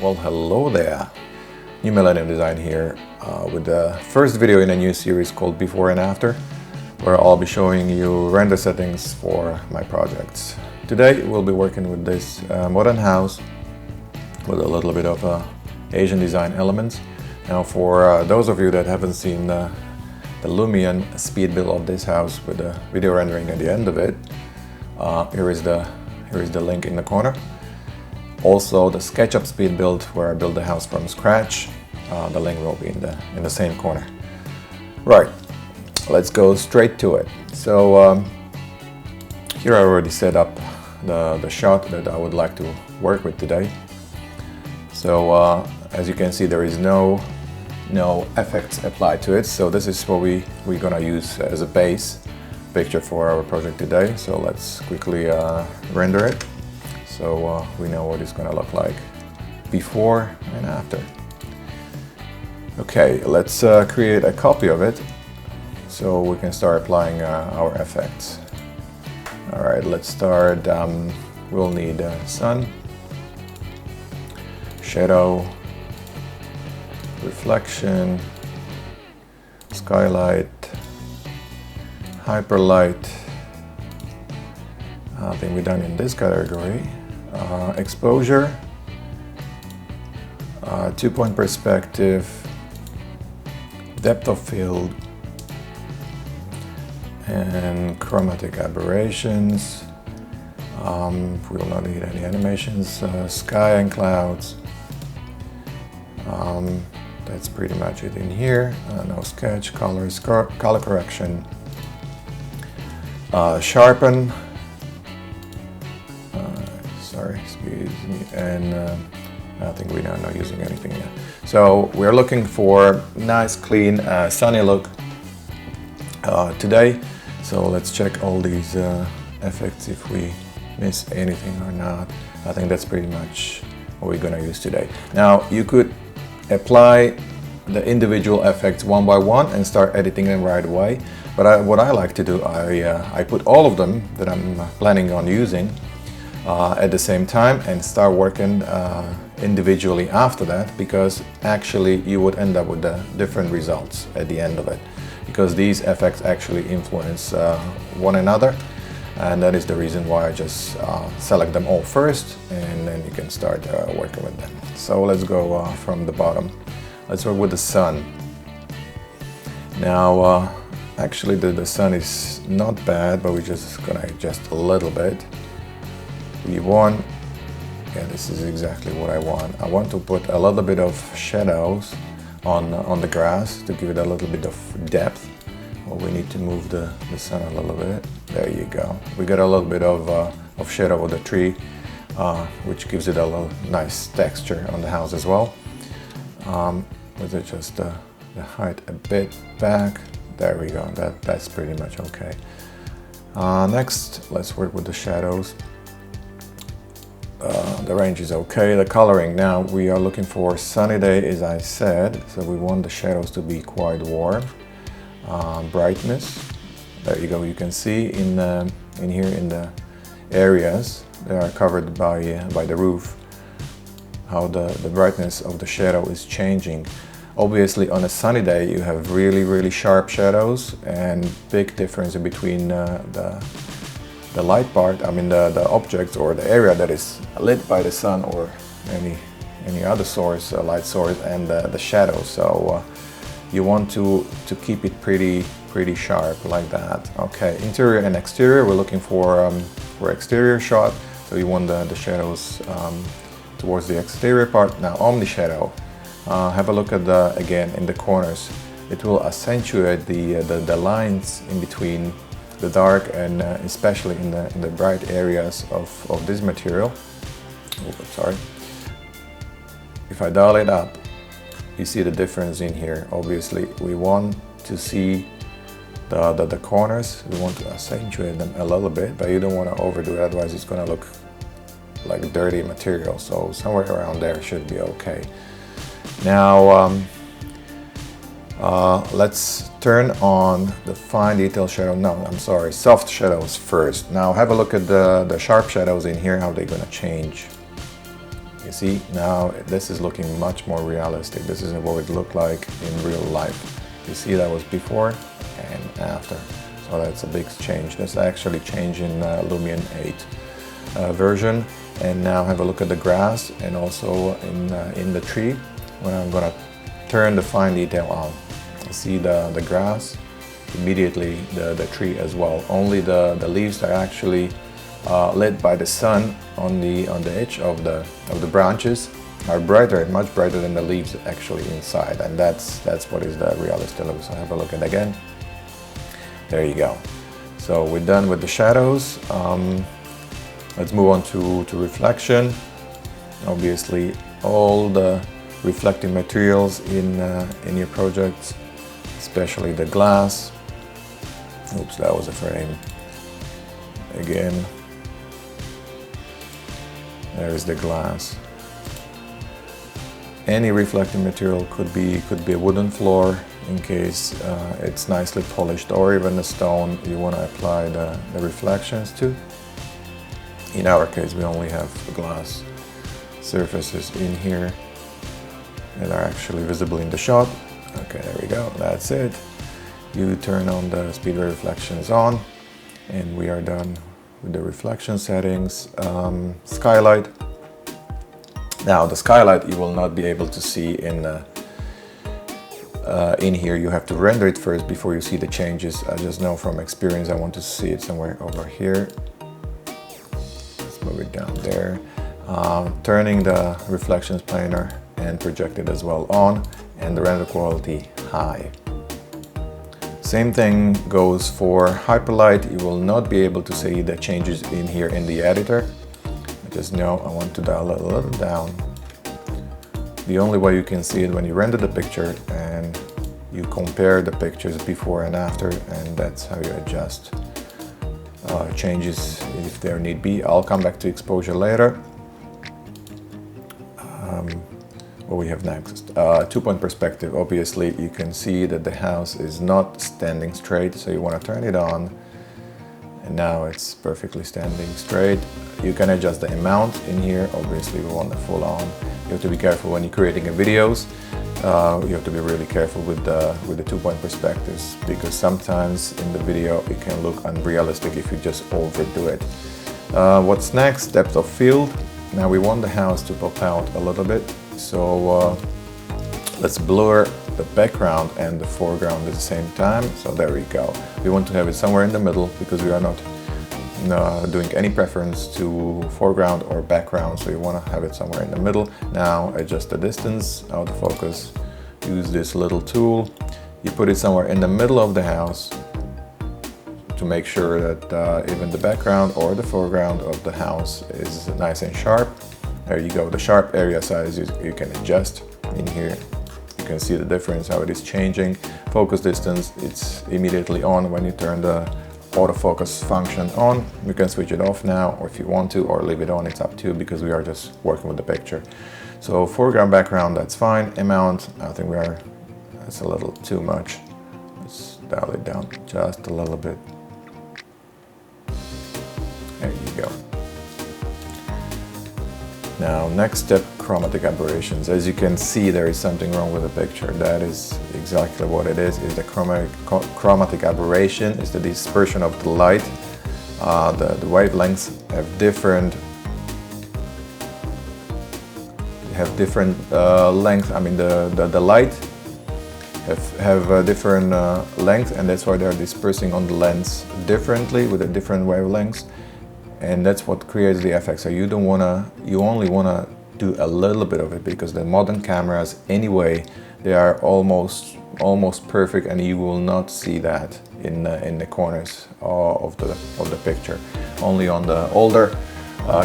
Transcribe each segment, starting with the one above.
Well, hello there. New Millennium Design here with the first video in a new series called Before and After, where I'll be showing you render settings for my projects. Today we'll be working with this modern house with a little bit of Asian design elements. Now for those of you that haven't seen the Lumion speed build of this house with the video rendering at the end of it, here is the link in the corner. Also the SketchUp speed build where I build the house from scratch, the link will be in the same corner. Right, let's go straight to it. So here I already set up the shot that I would like to work with today. So as you can see, there is no effects applied to it, so this is what we're gonna use as a base picture for our project today. So let's quickly render it so we know what it's gonna look like before and after. Okay, let's create a copy of it so we can start applying our effects. All right, let's start. We'll need sun, shadow, reflection, skylight, hyperlight. I think we're done in this category. Exposure, 2-point perspective, depth of field, and chromatic aberrations. We will not need any animations. Sky and clouds. That's pretty much it in here. No sketch, colors, color correction, sharpen, sorry, excuse me, and I think we're not using anything yet. So we're looking for nice, clean, sunny look today. So let's check all these effects if we miss anything or not. I think that's pretty much what we're gonna use today. Now you could apply the individual effects one by one and start editing them right away. But what I like to do, I put all of them that I'm planning on using at the same time and start working individually after that, because actually you would end up with the different results at the end of it, because these effects actually influence one another, and that is the reason why I just select them all first and then you can start working with them. So let's go from the bottom. Let's work with the sun. Now actually the sun is not bad, but we're just gonna adjust a little bit. We want, yeah, this is exactly what I want. I want to put a little bit of shadows on the grass to give it a little bit of depth. Well, we need to move the sun a little bit. There you go. We got a little bit of shadow of the tree, which gives it a little nice texture on the house as well. Let's adjust the height a bit back. There we go. That's pretty much okay. Next, let's work with the shadows. The range is okay. The coloring, now we are looking for sunny day, as I said, so we want the shadows to be quite warm. Brightness, there you go. You can see in here in the areas that are covered by the roof how the brightness of the shadow is changing. Obviously on a sunny day you have really sharp shadows and big difference in between the light part, I mean the objects or the area that is lit by the sun or any other source, light source, and the shadow. So you want to keep it pretty sharp like that. Okay, interior and exterior, we're looking for exterior shot, so you want the shadows towards the exterior part. Now omni shadow, have a look at again in the corners. It will accentuate the lines in between the dark and especially in the bright areas of this material. Oh, sorry. If I dial it up, you see the difference in here. Obviously we want to see the corners. We want to accentuate them a little bit, but you don't want to overdo it, otherwise it's going to look like dirty material. So somewhere around there should be okay. Now let's turn on the fine detail shadow. No, I'm sorry, soft shadows first. Now have a look at the sharp shadows in here, how they're going to change. You see, now this is looking much more realistic. This is what it looked like in real life. You see, that was before and after. So that's a big change. That's actually change in Lumion 8 version. And now have a look at the grass and also in the tree when I'm gonna turn the fine detail on. You see the grass, immediately the tree as well. Only the leaves are actually lit by the sun on the edge of the branches are brighter, much brighter than the leaves actually inside, and that's what is the realistic look. So have a look at it again. There you go. So we're done with the shadows. Let's move on to reflection. Obviously, all the reflecting materials in your projects, especially the glass. Oops, that was a frame. Again, there is the glass. Any reflecting material could be a wooden floor in case it's nicely polished, or even a stone you want to apply the reflections to. In our case, we only have glass surfaces in here that are actually visible in the shot. Okay, there we go, that's it. You turn on the speedway reflections on, and we are done with the reflection settings. Skylight. Now the skylight you will not be able to see in here. You have to render it first before you see the changes. I just know from experience I want to see it somewhere over here. Let's move it down there. Turning the reflections planar and projected as well on, and the render quality high. Same thing goes for hyperlight. You will not be able to see the changes in here in the editor. Just know I want to dial it a little down. The only way you can see it when you render the picture and you compare the pictures before and after, and that's how you adjust changes if there need be. I'll come back to exposure later. What we have next, 2-point perspective. Obviously you can see that the house is not standing straight, so you want to turn it on, and now it's perfectly standing straight. You can adjust the amount in here. Obviously we want the full on. You have to be careful when you're creating videos. You have to be really careful with the 2-point perspectives, because sometimes in the video it can look unrealistic if you just overdo it. What's next? Depth of field. Now we want the house to pop out a little bit, so let's blur the background and the foreground at the same time. So there we go. We want to have it somewhere in the middle because we are not doing any preference to foreground or background, so you want to have it somewhere in the middle. Now adjust the distance, autofocus, use this little tool. You put it somewhere in the middle of the house to make sure that even the background or the foreground of the house is nice and sharp. There you go. The sharp area size you can adjust in here. You can see the difference, how it is changing. Focus distance, it's immediately on when you turn the autofocus function on. You can switch it off now, or if you want to, or leave it on, it's up to you, because we are just working with the picture. So foreground, background, that's fine. Amount, I think that's a little too much. Let's dial it down just a little bit. There you go. Now, next step, chromatic aberrations. As you can see, there is something wrong with the picture. That is exactly what it is the chromatic aberration, is the dispersion of the light. The wavelengths have different length. I mean, the light have a different length, and that's why they're dispersing on the lens differently with the different wavelengths. And that's what creates the effect. So you only wanna do a little bit of it, because the modern cameras anyway, they are almost perfect, and you will not see that in the corners of the picture. Only on the older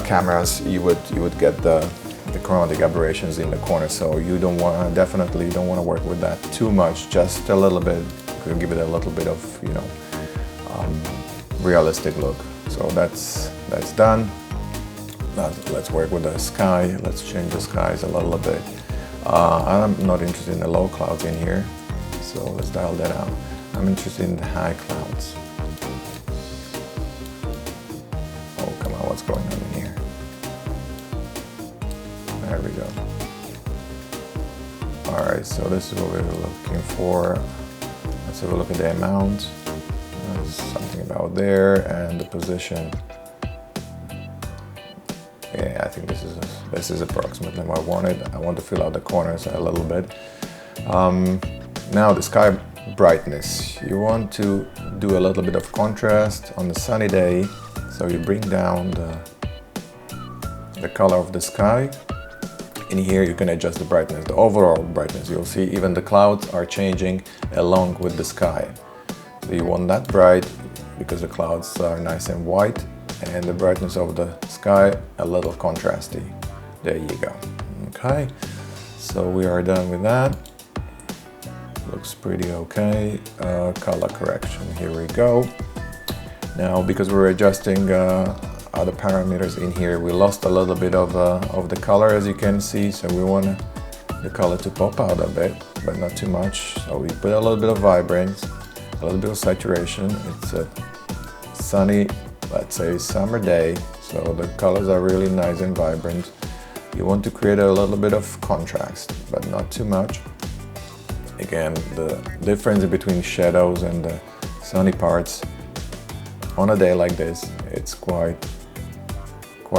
cameras you would get the chromatic aberrations in the corner. So you definitely don't want to work with that too much. Just a little bit could give it a little bit of realistic look. So that's done. Now let's work with the sky. Let's change the skies a little bit. I'm not interested in the low clouds in here, so let's dial that out. I'm interested in the high clouds. Oh, come on, what's going on in here? There There we go. All right, so this is what we're looking for. Let's have a look at the amount. There's something about there, and the position. Yeah, I think this is approximately what I wanted. I want to fill out the corners a little bit. Now the sky brightness. You want to do a little bit of contrast on the sunny day, so you bring down the color of the sky. In here you can adjust the brightness, the overall brightness. You'll see even the clouds are changing along with the sky. So you want that bright because the clouds are nice and white, and the brightness of the sky a little contrasty. There you go. Okay, so we are done with that. Looks pretty okay. Color correction, here we go. Now, because we're adjusting other parameters in here, we lost a little bit of the color, as you can see, so we want the color to pop out a bit, but not too much. So we put a little bit of vibrance, a little bit of saturation. It's a sunny, let's say summer day, so the colors are really nice and vibrant. You want to create a little bit of contrast, but not too much. Again, the difference between shadows and the sunny parts on a day like this, it's quite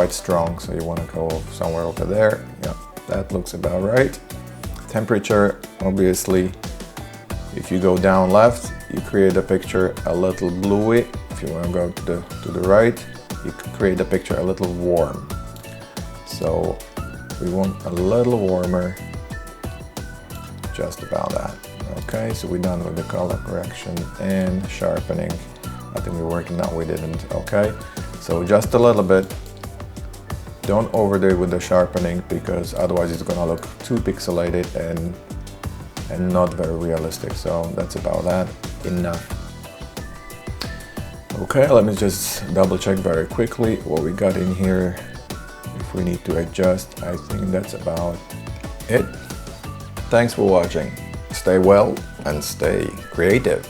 strong, so you want to go somewhere over there. Yeah, that looks about right. Temperature, obviously, if you go down left, you create a picture a little bluey. If you want to go to the right, you create a picture a little warm. So we want a little warmer, just about that. Okay, so we're done with the color correction and sharpening. I think we're working out, we didn't. Okay, so just a little bit. Don't overdo it with the sharpening, because otherwise it's gonna look too pixelated and not very realistic. So that's about that. Enough. Okay, let me just double check very quickly what we got in here. If we need to adjust, I think that's about it. Thanks for watching. Stay well and stay creative.